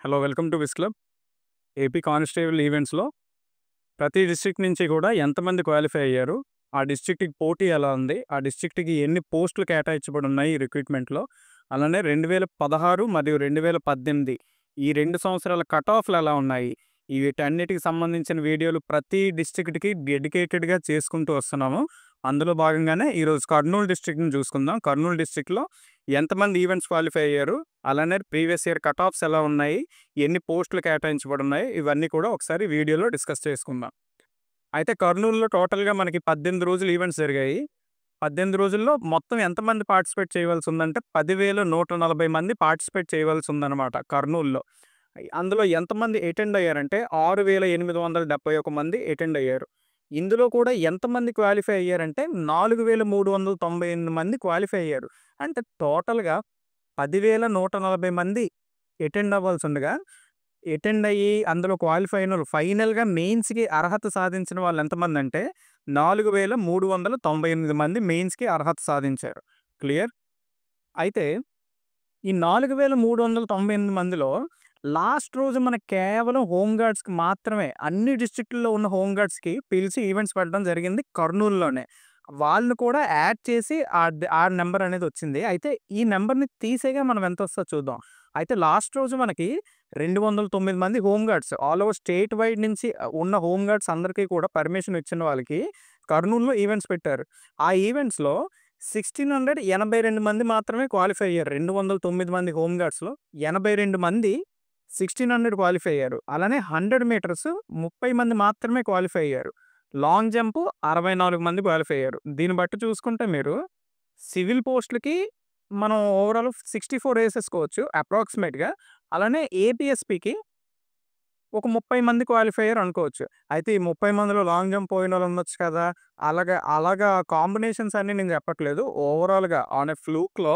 Hello welcome to Vis club. AP constable ఈవెంట్స్‌లో ప్రతి district నుంచి కూడా ఎంతమంది క్వాలిఫై అయ్యారు? ఆ డిస్ట్రిక్ట్‌కి పోటీ ఎలా ఉంది? ఆ డిస్ట్రిక్ట్‌కి ఎన్ని పోస్టులు కేటాయించబడి ఉన్నాయి ఈ రిక్రూట్‌మెంట్‌లో? అలానే 2016 మరియు 2018 ఈ 2 సంవత్సరాల కట్ ఆఫ్‌లు ఎలా ఉన్నాయి? వీటన్నిటికి సంబంధించిన వీడియోలు ప్రతి డిస్ట్రిక్ట్‌కి డెడికేటెడ్‌గా చేసుకుంటూ వస్తున్నాము. అందులో భాగంగానే ఈరోజు కర్నూలు డిస్ట్రిక్ట్‌ని చూసుకుందాం. కర్నూలు డిస్ట్రిక్ట్‌లో ఎంతమంది ఈవెంట్స్ క్వాలిఫై అయ్యారు? అలానే ప్రీవియస్ ఇయర్ కట్ ఆఫ్స్ ఎలా ఉన్నాయి? ఎన్ని పోస్టులు కేటాయించబడున్నాయి? ఇవన్నీ కూడా ఒకసారి వీడియోలో డిస్కస్ చేసుకుందాం. అయితే కర్నూలులో టోటల్‌గా మనకి 18 రోజులు ఈవెంట్స్ జరిగాయి. 18 రోజుల్లో మొత్తం ఎంతమంది పార్టిసిపేట్ చేయవలసుందంటే 10,140 మంది పార్టిసిపేట్ చేయవలసుందనమాట కర్నూలులో. అందులో ఎంతమంది అటెండ్ అయ్యారంటే 6,871 మంది అటెండ్ అయ్యారు. ఇందులో కూడా ఎంతమంది క్వాలిఫై అయ్యారంటే 4,398 మంది క్వాలిఫై అయ్యారు. అంటే టోటల్‌గా 10,140 మంది అటెండ్ అవ్వాల్సుండగా, అటెండ్ అయ్యి అందులో క్వాలిఫై అయినోళ్ళు ఫైనల్‌గా మెయిన్స్‌కి అర్హత సాధించిన వాళ్ళు ఎంతమందంటే 4,398 మంది మెయిన్స్‌కి అర్హత సాధించారు. క్లియర్? అయితే ఈ 4,398 మందిలో లాస్ట్ రోజు మనకు కేవలం హోమ్ గార్డ్స్‌కి మాత్రమే అన్ని డిస్ట్రిక్ట్‌ల్లో ఉన్న హోమ్ గార్డ్స్‌కి పిలిచి ఈవెంట్స్ పెట్టడం జరిగింది కర్నూలులోనే. వాళ్ళు కూడా యాడ్ చేసి ఆ నంబర్ అనేది వచ్చింది. అయితే ఈ నంబర్‌ని తీసేయగా మనం ఎంతొస్తదో చూద్దాం. అయితే లాస్ట్ రోజు మనకి 209 మంది home guards all over state wide నుంచి ఉన్న హోమ్ గార్డ్స్ అందరికీ కూడా పర్మిషన్ ఇచ్చిన వాళ్ళకి కర్నూలులో ఈవెంట్స్ పెట్టారు. ఆ ఈవెంట్స్‌లో 1682 మంది మాత్రమే క్వాలిఫై అయ్యారు. 209 మంది హోమ్ గార్డ్స్‌లో 82 మంది 1600 క్వాలిఫై అయ్యారు. అలానే 100 మీటర్స్ 30 మంది మాత్రమే క్వాలిఫై అయ్యారు. లాంగ్ జంప్ 64 మంది క్వాలిఫై అయ్యారు. దీన్ని బట్టి చూసుకుంటే మీరు సివిల్ పోస్ట్‌లకి మనం ఓవరాల్ 64 ఏసేసుకోవచ్చు అప్రాక్సిమేట్‌గా. అలానే ఏపీఎస్‌పీకి ఒక 30 మంది క్వాలిఫై అయ్యారు అనుకోవచ్చు. అయితే ఈ 30 మందిలో లాంగ్ జంప్ పోయినోళ్ళు ఉండొచ్చు కదా! అలాగా కాంబినేషన్స్ అన్నీ నేను చెప్పట్లేదు. ఓవరాల్‌గా ఆన్ ఎ ఫ్లూక్‌లో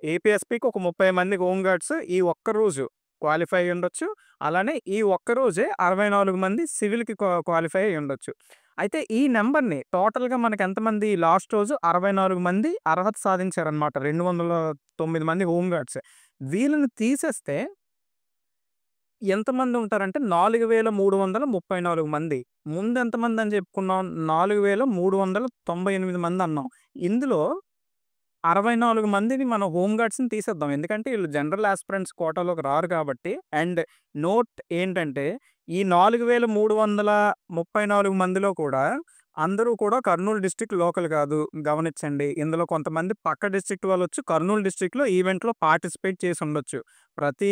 ఏపీఎస్‌పీకి ఒక 30 మంది హోమ్ గార్డ్స్ ఈ ఒక్కరోజు క్వాలిఫై అయ్యి ఉండొచ్చు. అలానే ఈ ఒక్కరోజే 64 మంది సివిల్‌కి క్వాలిఫై అయ్యి ఉండొచ్చు. అయితే ఈ నంబర్‌ని టోటల్‌గా మనకు ఎంతమంది లాస్ట్ రోజు 64 మంది అర్హత సాధించారనమాట. 209 మంది హోమ్ గార్డ్స్. వీళ్ళని తీసేస్తే ఎంతమంది ఉంటారంటే 4,334 మంది. ముందెంతమందని చెప్పుకున్నాం? 4,398 మందన్నాం. ఇందులో 64 మందిని మనం హోమ్ గార్డ్స్‌ని తీసేద్దాం. ఎందుకంటే ఈళ్ళు జనరల్ యాస్పిరెంట్స్ కోటాలోకి రారు కాబట్టి. అండ్ నోట్ ఏంటంటే ఈ 4,334 మందిలో కూడా అందరూ కూడా కర్నూలు డిస్ట్రిక్ట్ లోకల్ కాదు. గమనించండి. ఇందులో కొంతమంది పక్క డిస్ట్రిక్ట్ వాళ్ళొచ్చి కర్నూలు డిస్ట్రిక్ట్‌లో ఈవెంట్‌లో పార్టిసిపేట్ చేసుండొచ్చు. ప్రతి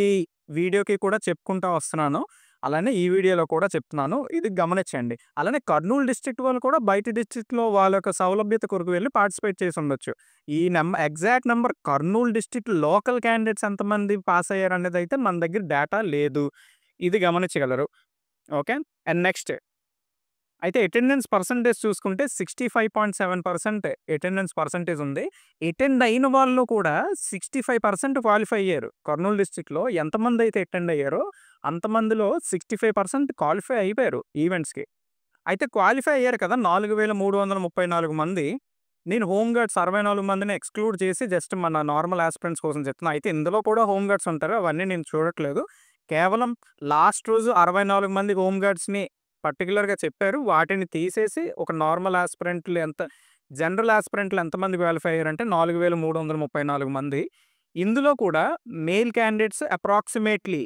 వీడియోకి కూడా చెప్పుకుంటా వస్తున్నాను. అలానే ఈ వీడియోలో కూడా చెప్తున్నాను. ఇది గమనించండి. అలానే కర్నూలు డిస్ట్రిక్ట్ వాళ్ళు కూడా బయట డిస్ట్రిక్ట్‌లో వాళ్ళ యొక్క సౌలభ్యత కొరకు వెళ్లి పార్టిసిపేట్ చేసుండొచ్చు. ఈ exact number Kurnool district local candidates ఎంతమంది పాస్ అయ్యారనేదైతే మన దగ్గర డేటా లేదు. ఇది గమనించగలరు. ఓకే. అండ్ నెక్స్ట్ అయితే అటెండెన్స్ పర్సెంటేజ్ చూసుకుంటే 65.7% అటెండెన్స్ పర్సెంటేజ్ ఉంది. అటెండ్ అయిన వాళ్ళు కూడా 65% క్వాలిఫై అయ్యారు. కర్నూలు డిస్ట్రిక్ట్‌లో ఎంతమందైతే అటెండ్ అయ్యారో అంతమందిలో 65% క్వాలిఫై అయిపోయారు ఈవెంట్స్‌కి. అయితే క్వాలిఫై అయ్యారు కదా! 4,334 మంది. నేను హోమ్ గార్డ్స్ 64 మందిని ఎక్స్‌క్లూడ్ చేసి జస్ట్ మన నార్మల్ యాస్పిరెంట్స్ కోసం చెప్తున్నా. అయితే ఇందులో కూడా హోమ్ గార్డ్స్ ఉంటారు. అవన్నీ నేను చూడట్లేదు. కేవలం లాస్ట్ రోజు 64 మంది హోమ్ గార్డ్స్‌ని పర్టిక్యులర్‌గా చెప్పారు. వాటిని తీసేసి ఒక నార్మల్ యాస్పిరెంట్లు జనరల్ యాస్పిరెంట్లు ఎంతమంది క్వాలిఫై అయ్యారంటే 4,334 మంది. ఇందులో కూడా మేల్ క్యాండిడేట్స్ అప్రాక్సిమేట్‌లీ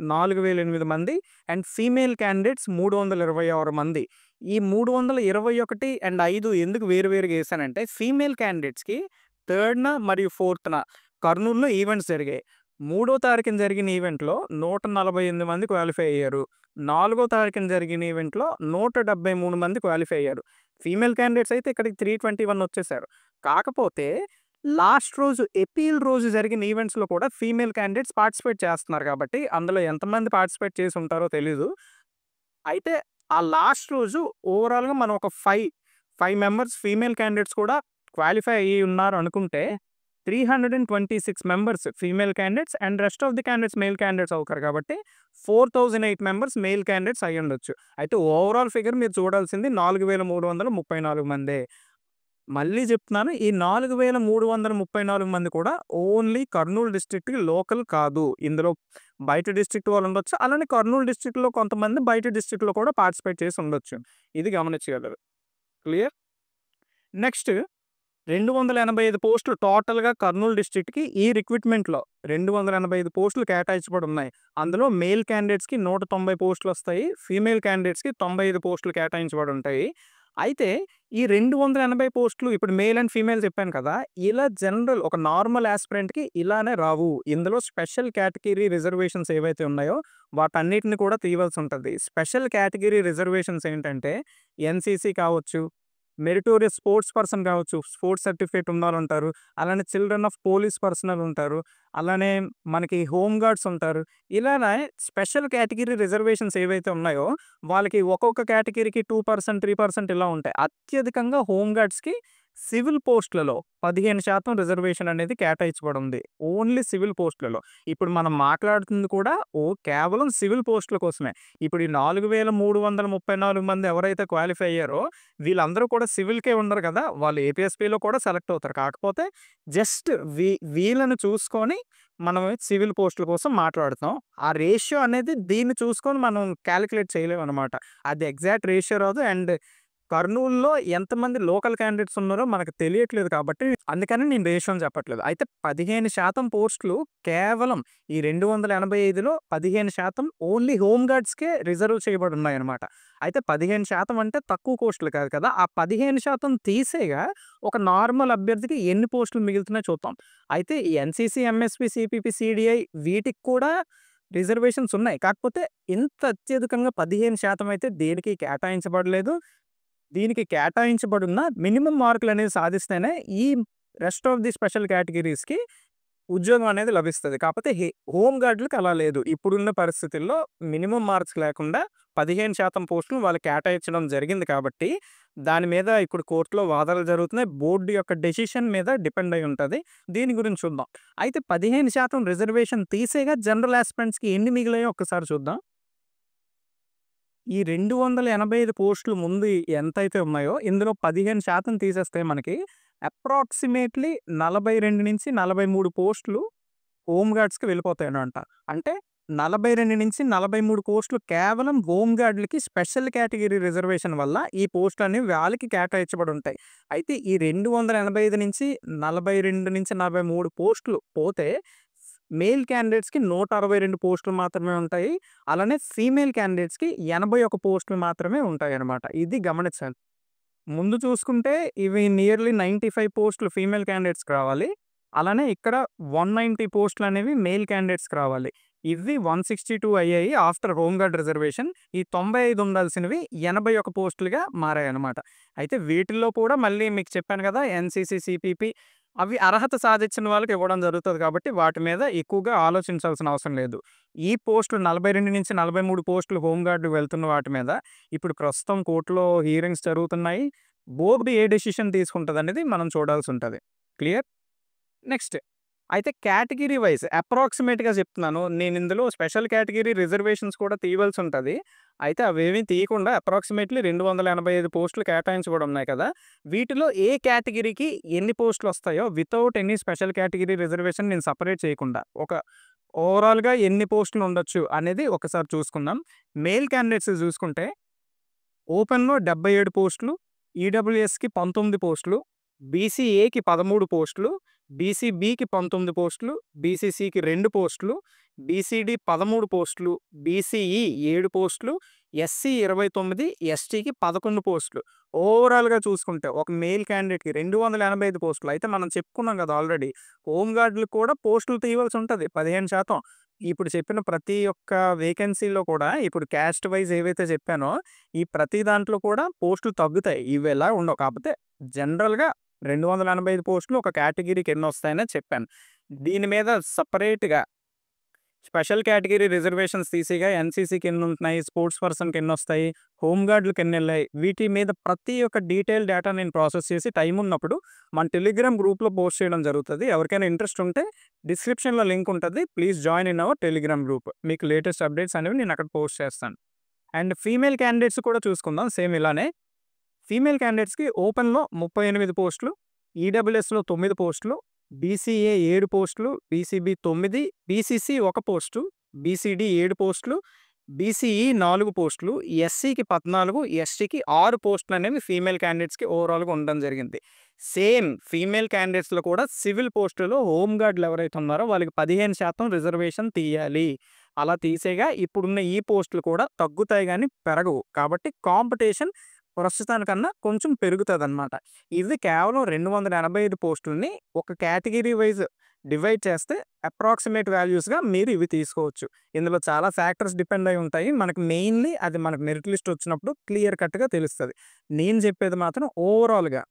4,008 మంది అండ్ ఫీమేల్ క్యాండిడేట్స్ 326 మంది. ఈ 321 అండ్ 5 ఎందుకు వేరు వేరుగా ఏసానంటే ఫీమేల్ క్యాండిడేట్స్‌కి థర్డ్‌న మరియు ఫోర్త్‌న కర్నూలులో ఈవెంట్స్ జరిగాయి. మూడో తారీఖున జరిగిన ఈవెంట్‌లో 148 మంది క్వాలిఫై అయ్యారు. నాలుగో తారీఖున జరిగిన ఈవెంట్‌లో 173 మంది క్వాలిఫై అయ్యారు. ఫీమేల్ క్యాండిడేట్స్ అయితే ఇక్కడికి 321 వచ్చేసారు. కాకపోతే లాస్ట్ రోజు ఎపీల్ రోజు జరిగిన ఈవెంట్స్‌లో కూడా ఫీమేల్ క్యాండిడేట్స్ పార్టిసిపేట్ చేస్తున్నారు కాబట్టి అందులో ఎంతమంది పార్టిసిపేట్ చేసి ఉంటారో తెలీదు. అయితే ఆ లాస్ట్ రోజు ఓవరాల్‌గా మనం ఒక 5 మెంబర్స్ ఫీమేల్ క్యాండిడేట్స్ కూడా క్వాలిఫై అయ్యి ఉన్నారు అనుకుంటే 326 members female candidates and rest of the candidates male candidates అవుతారు కాబట్టి 4008 మెంబర్స్ మేల్ క్యాండిడేట్స్ అయ్యుండొచ్చు. అయితే ఓవరాల్ ఫిగర్ మీరు చూడాల్సింది 4,334 మందే. మళ్ళీ చెప్తున్నాను. ఈ 4334 మంది కూడా ఓన్లీ కర్నూలు డిస్ట్రిక్ట్‌కి లోకల్ కాదు. ఇందులో బయట డిస్ట్రిక్ట్ వాళ్ళు ఉండొచ్చు. అలానే కర్నూలు డిస్ట్రిక్ట్‌లో కొంతమంది బయట డిస్ట్రిక్ట్‌లో కూడా పార్టిసిపేట్ చేసి ఉండొచ్చు. ఇది గమనించగలరు. క్లియర్? నెక్స్ట్ 285 పోస్టులు టోటల్‌గా కర్నూలు డిస్ట్రిక్ట్‌కి ఈ రిక్రూట్‌మెంట్‌లో 285 పోస్టులు కేటాయించబడి ఉన్నాయి. అందులో మేల్ క్యాండిడేట్స్‌కి 190 పోస్టులొస్తాయి. ఫీమేల్ క్యాండిడేట్స్‌కి 95 పోస్టులు కేటాయించబడి ఉంటాయి. అయితే ఈ 280 పోస్టులు ఇప్పుడు మేల్ అండ్ ఫీమేల్ చెప్పాను కదా! ఇలా జనరల్ ఒక నార్మల్ యాస్పిరెంట్‌కి ఇలానే రావు. ఇందులో స్పెషల్ కేటగిరీ రిజర్వేషన్స్ ఏవైతే ఉన్నాయో వాటన్నిటిని కూడా తీయవలసుంటది. స్పెషల్ కేటగిరీ రిజర్వేషన్స్ ఏంటంటే ఎన్‌సీసీ కావచ్చు, మెరిటోరియస్ స్పోర్ట్స్ పర్సన్ కావచ్చు, స్పోర్ట్స్ సర్టిఫికేట్ ఉన్నోళ్ళుంటారు. అలానే చిల్డ్రన్ ఆఫ్ పోలీస్ పర్సనల్ ఉంటారు. అలానే మనకి హోమ్ గార్డ్స్ ఉంటారు. ఇలానే స్పెషల్ కేటగిరీ రిజర్వేషన్స్ ఏవైతే ఉన్నాయో వాళ్ళకి ఒక్కొక్క కేటగిరీకి 2%, 3% ఇలా ఉంటాయి. అత్యధికంగా హోమ్ గార్డ్స్‌కి సివిల్ పోస్టులలో 15% రిజర్వేషన్ అనేది కేటాయించబడి ఉంది. ఓన్లీ సివిల్ పోస్టులలో. ఇప్పుడు మనం మాట్లాడుతుంది కూడా కేవలం సివిల్ పోస్టుల కోసమే. ఇప్పుడు ఈ 4334 మంది ఎవరైతే క్వాలిఫై అయ్యారో వీళ్ళందరూ కూడా సివిల్‌కే ఉండరు కదా! వాళ్ళు ఏపీఎస్‌పీలో కూడా సెలెక్ట్ అవుతారు. కాకపోతే జస్ట్ వీళ్ళని చూసుకొని మనం సివిల్ పోస్టుల కోసం మాట్లాడుతాం. ఆ రేషియో అనేది దీన్ని చూసుకొని మనం కాలిక్యులేట్ చేయలేమనమాట. అది ఎగ్జాక్ట్ రేషియో రాదు. అండ్ కర్నూలులో ఎంతమంది లోకల్ క్యాండిడేట్స్ ఉన్నారో మనకు తెలియట్లేదు కాబట్టి అందుకని నేను రేషియోని చెప్పట్లేదు. అయితే 15% పోస్టులు కేవలం ఈ 285లో 15% ఓన్లీ హోమ్ గార్డ్స్‌కే రిజర్వ్ చేయబడి ఉన్నాయన్నమాట. అయితే 15% అంటే తక్కువ పోస్టులు కాదు కదా! ఆ 15% తీసేయగా ఒక నార్మల్ అభ్యర్థికి ఎన్ని పోస్టులు మిగులుతున్నాయో చూద్దాం. అయితే ఈ ఎన్‌సీసీ, ఎంఎస్‌పీ, సీపీపీ, సీడీఐ వీటికి కూడా రిజర్వేషన్స్ ఉన్నాయి. కాకపోతే ఇంత అత్యధికంగా 15% అయితే దేనికి కేటాయించబడలేదు. దీనికి కేటాయించబడున్న మినిమమ్ మార్కులనేవి సాధిస్తేనే ఈ రెస్ట్ ఆఫ్ ది స్పెషల్ కేటగిరీస్‌కి ఉద్యోగం అనేది లభిస్తది. కాపోతే హోమ్ గార్డ్‌లకి అలా లేదు. ఇప్పుడున్న పరిస్థితుల్లో మినిమమ్ మార్క్స్ లేకుండా 15% పోస్టులు వాళ్ళకి కేటాయించడం జరిగింది కాబట్టి, దాని మీద ఇప్పుడు కోర్టులో వాదనలు జరుగుతున్నాయి. బోర్డ్ యొక్క డెసిషన్ మీద డిపెండ్ అయి ఉంటది. దీని గురించి చూద్దాం. అయితే 15% రిజర్వేషన్ తీసేయగా జనరల్ యాస్పిరెంట్స్‌కి ఎన్ని మిగిలాయో ఒక్కసారి చూద్దాం. ఈ 285 పోస్టులు ముందు ఎంతైతే ఉన్నాయో, ఇందులో 15% తీసేస్తే మనకి అప్రాక్సిమేట్‌లీ 42-43 పోస్టులు హోమ్ గార్డ్స్‌కి వెళ్ళిపోతాయనంట. అంటే 42-43 పోస్టులు కేవలం హోమ్ గార్డ్‌లకి స్పెషల్ కేటగిరీ రిజర్వేషన్ వల్ల ఈ పోస్టులనేవి వాళ్ళకి కేటాయించబడి ఉంటాయి. అయితే ఈ 285-42-43 పోస్టులు పోతే మేల్ క్యాండిడేట్స్‌కి 162 పోస్టులు మాత్రమే ఉంటాయి. అలానే ఫీమేల్ క్యాండిడేట్స్‌కి 81 పోస్టులు మాత్రమే ఉంటాయన్నమాట. ఇది గమనించాలి. ముందు చూసుకుంటే ఇవి నియర్లీ 95 పోస్టులు ఫీమేల్ క్యాండిడేట్స్‌కి రావాలి. అలానే ఇక్కడ 190 పోస్టులనేవి మేల్ క్యాండిడేట్స్‌కి రావాలి. ఇవి 162 అయ్యాయి ఆఫ్టర్ హోమ్ గార్డ్ రిజర్వేషన్. ఈ 95 ఉండాల్సినవి 81 పోస్టులుగా మారాయన్నమాట. అయితే వీటిల్లో కూడా మళ్ళీ మీకు చెప్పాను కదా! ఎన్‌సీసీ, సీపీపీ అవి అర్హత సాధించిన వాళ్ళకి ఇవ్వడం జరుగుతది కాబట్టి వాటి మీద ఎక్కువగా ఆలోచించాల్సిన అవసరం లేదు. ఈ పోస్టులు 42-43 పోస్టులు హోమ్ గార్డ్ వెళ్తున్న వాటి మీద ఇప్పుడు ప్రస్తుతం కోర్టులో హియరింగ్స్ జరుగుతున్నాయి. బోర్డ్ ఏ డెసిషన్ తీసుకుంటదనేది మనం చూడాల్సుంటది. క్లియర్? నెక్స్ట్ అయితే కేటగిరీ వైస్ అప్రాక్సిమేట్‌గా చెప్తున్నాను. నేనిందులో స్పెషల్ కేటగిరీ రిజర్వేషన్స్ కూడా తీయవలసుంటది. అయితే అవేమీ తీయకుండా అప్రాక్సిమేట్‌లీ 285 పోస్టులు కేటాయించబడి ఉన్నాయి కదా! వీటిలో ఏ కేటగిరీకి ఎన్ని పోస్టులొస్తాయో without any special category reservation నేను సెపరేట్ చేయకుండా ఒక ఓవరాల్‌గా ఎన్ని పోస్టులు ఉండొచ్చు అనేది ఒకసారి చూసుకుందాం. మేల్ క్యాండిడేట్స్ చూసుకుంటే ఓపెన్‌లో 77 పోస్టులు, ఈడబ్ల్యూఎస్‌కి 19 పోస్టులు, బీసీఏకి 13 పోస్టులు, బీసీబీకి 19 పోస్టులు, బీసీసీకి 2 పోస్టులు, బీసీడీ 13 పోస్టులు, బీసీఈ 7 పోస్టులు, ఎస్సీ 29, ఎస్టీకి 11 పోస్టులు. ఓవరాల్‌గా చూసుకుంటే ఒక మేల్ క్యాండిడేట్‌కి 285 పోస్టులు. అయితే మనం చెప్పుకున్నాం కదా ఆల్రెడీ. హోమ్ గార్డ్‌లకి కూడా పోస్టులు తీయవలసి ఉంటది 15%. ఇప్పుడు చెప్పిన ప్రతి ఒక్క వేకెన్సీలో కూడా ఇప్పుడు క్యాస్ట్ వైస్ ఏవైతే చెప్పానో ఈ ప్రతి దాంట్లో కూడా పోస్టులు తగ్గుతాయి. ఇవి ఎలా ఉండవు. కాకపోతే జనరల్‌గా 285 పోస్టులు ఒక కేటగిరీకి ఎన్నొస్తాయనే చెప్పాను. దీని మీద సెపరేట్‌గా స్పెషల్ కేటగిరీ రిజర్వేషన్స్ తీసేయగా ఎన్‌సీసీకి ఎన్నుంటున్నాయి, స్పోర్ట్స్ పర్సన్‌కి ఎన్నొస్తాయి, హోమ్ గార్డ్‌లకి ఎన్నెళ్ళాయి, వీటి మీద ప్రతి ఒక్క డీటెయిల్ డేటా నేను ప్రాసెస్ చేసి టైం ఉన్నప్పుడు మన టెలిగ్రామ్ గ్రూప్‌లో పోస్ట్ చేయడం జరుగుతది. ఎవరికైనా ఇంట్రెస్ట్ ఉంటే డిస్క్రిప్షన్‌లో లింక్ ఉంటది. Please join in our Telegram group. మీకు లేటెస్ట్ అప్డేట్స్ అనేవి నేను అక్కడ పోస్ట్ చేస్తాను. అండ్ ఫీమేల్ క్యాండిడేట్స్ కూడా చూసుకుందాం సేమ్ ఇలానే. ఫీమేల్ క్యాండిడేట్స్‌కి ఓపెన్‌లో 38 పోస్టులు, ఈడబ్ల్యూఎస్‌లో 9 పోస్టులు, బీసీఏ 7 పోస్టులు, బీసీబీ 9, బీసీసీ 1 పోస్టు, బీసీడీ 7 పోస్టులు, బీసీఈ 4 పోస్టులు, ఎస్సీకి 14, ఎస్టీకి 6 పోస్టులనేవి ఫీమేల్ క్యాండిడేట్స్‌కి ఓవరాల్‌గా ఉండడం జరిగింది. సేమ్ ఫీమేల్ క్యాండిడేట్స్‌లో కూడా సివిల్ పోస్టులో హోమ్ గార్డ్‌లు ఎవరైతే ఉన్నారో వాళ్ళకి 15% రిజర్వేషన్ తీయాలి. అలా తీసేగా ఇప్పుడున్న ఈ పోస్టులు కూడా తగ్గుతాయి గానీ పెరగవు. కాబట్టి కాంపిటీషన్ ప్రస్తుతానికన్నా కొంచెం పెరుగుతదనమాట. ఇది కేవలం 285 పోస్టుల్ని ఒక కేటగిరీ వైస్ డివైడ్ చేస్తే అప్రాక్సిమేట్ వాల్యూస్‌గా మీరు ఇవి తీసుకోవచ్చు. ఇందులో చాలా ఫ్యాక్టర్స్ డిపెండ్ అయి ఉంటాయి. మనకు మెయిన్‌లీ అది మనకు మెరిట్ లిస్ట్ వచ్చినప్పుడు క్లియర్ కట్‌గా తెలుస్తది. నేను చెప్పేది మాత్రం ఓవరాల్‌గా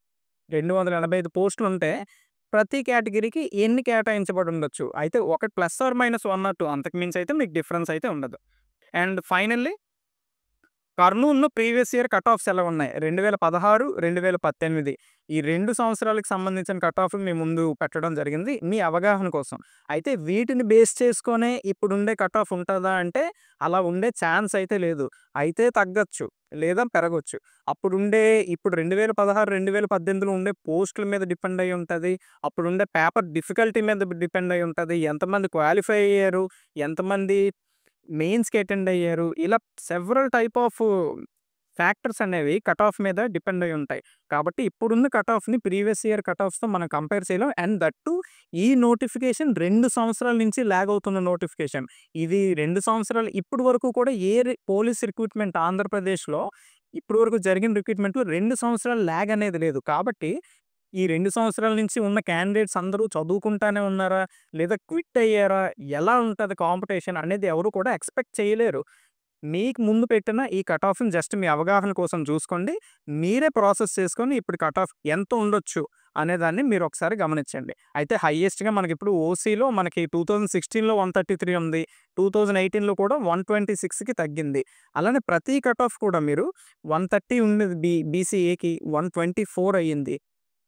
285 పోస్టులుంటే ప్రతి కేటగిరీకి ఎన్ని కేటాయించబడి ఉండొచ్చు. అయితే ఒకటి ప్లస్ ఆర్ మైనస్ 1 ఆర్ 2 అంతకు మించి అయితే మీకు డిఫరెన్స్ అయితే ఉండదు. అండ్ ఫైనల్లీ కర్నూల్‌లో ప్రీవియస్ ఇయర్ కట్ ఆఫ్స్ ఎలా ఉన్నాయి? 2016, 2018 ఈ 2 సంవత్సరాలకు సంబంధించిన కట్ ఆఫ్‌లు మీ ముందు పెట్టడం జరిగింది. మీ అవగాహన కోసం. అయితే వీటిని బేస్ చేసుకొనే ఇప్పుడుండే కట్ ఆఫ్ ఉంటదా అంటే అలా ఉండే ఛాన్స్ అయితే లేదు. అయితే తగ్గొచ్చు. లేదా పెరగొచ్చు. ఇప్పుడు 2016, 2018లో ఉండే పోస్టుల మీద డిపెండ్ అయ్యి ఉంటది. అప్పుడుండే పేపర్ డిఫికల్టీ మీద డిపెండ్ అయ్యి ఉంటది. ఎంతమంది క్వాలిఫై అయ్యారు? ఎంతమంది మెయిన్స్‌కి అటెండ్ అయ్యారు. ఇలా సెవరల్ టైప్ ఆఫ్ ఫ్యాక్టర్స్ అనేవి కట్ ఆఫ్ మీద డిపెండ్ అయ్యి ఉంటాయి. కాబట్టి ఇప్పుడున్న కట్ ఆఫ్‌ని ప్రీవియస్ ఇయర్ కట్ ఆఫ్స్‌తో మనం కంపేర్ చేయలేం. అండ్ దట్ టూ ఈ నోటిఫికేషన్ 2 సంవత్సరాల నుంచి లాగ్ అవుతున్న నోటిఫికేషన్. ఇది 2 సంవత్సరాలు ఇప్పటి వరకు కూడా ఏ పోలీస్ రిక్రూట్‌మెంట్ ఆంధ్రప్రదేశ్‌లో ఇప్పటి వరకు జరిగిన రిక్రూట్‌మెంట్‌లో 2 సంవత్సరాలు లాగ్ అనేది లేదు. కాబట్టి ఈ 2 సంవత్సరాల నుంచి ఉన్న క్యాండిడేట్స్ అందరూ చదువుకుంటానే ఉన్నారా? లేదా క్విట్ అయ్యారా? ఎలా ఉంటది కాంపిటీషన్ అనేది ఎవరు కూడా ఎక్స్‌పెక్ట్ చేయలేరు. మీకు ముందు పెట్టిన ఈ కట్ ఆఫ్‌ని జస్ట్ మీ అవగాహన కోసం చూసుకోండి. మీరే ప్రాసెస్ చేసుకొని ఇప్పుడు కట్ ఆఫ్ ఎంత ఉండొచ్చు అనేదాన్ని మీరు ఒకసారి గమనించండి. అయితే హైయెస్ట్‌గా మనకిప్పుడు ఓసీలో మనకి 2016లో 133 ఉంది. 2018లో కూడా 126కి తగ్గింది. అలానే ప్రతి కట్ ఆఫ్ కూడా మీరు 130 ఉండేది బీసీఏకి 124 అయ్యింది.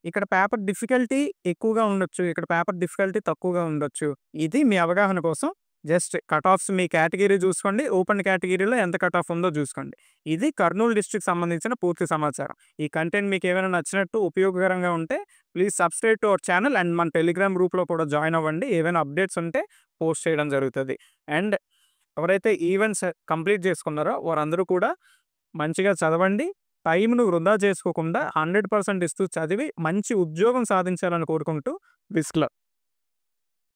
ఇక్కడ పేపర్ డిఫికల్టీ ఎక్కువగా ఉండొచ్చు. ఇక్కడ పేపర్ డిఫికల్టీ తక్కువగా ఉండొచ్చు. ఇది మీ అవగాహన కోసం జస్ట్ కట్ ఆఫ్స్ మీ కేటగిరీ చూసుకోండి. ఓపెన్ కేటగిరీలో ఎంత కట్ ఆఫ్ ఉందో చూసుకోండి. ఇది కర్నూలు డిస్ట్రిక్ట్‌కి సంబంధించిన పూర్తి సమాచారం. ఈ కంటెంట్ మీకేమైనా నచ్చినట్టు ఉపయోగకరంగా ఉంటే please subscribe to our channel and మన టెలిగ్రామ్ గ్రూప్‌లో కూడా జాయిన్ అవ్వండి. ఏవైనా అప్డేట్స్ ఉంటే పోస్ట్ చేయడం జరుగుతది. అండ్ ఎవరైతే ఈవెంట్స్ కంప్లీట్ చేసుకున్నారో వారందరూ కూడా మంచిగా చదవండి. టైమ్‌ను వృధా చేసుకోకుండా 100% ఇస్తూ చదివి మంచి ఉద్యోగం సాధించాలని కోరుకుంటూ విస్లర్.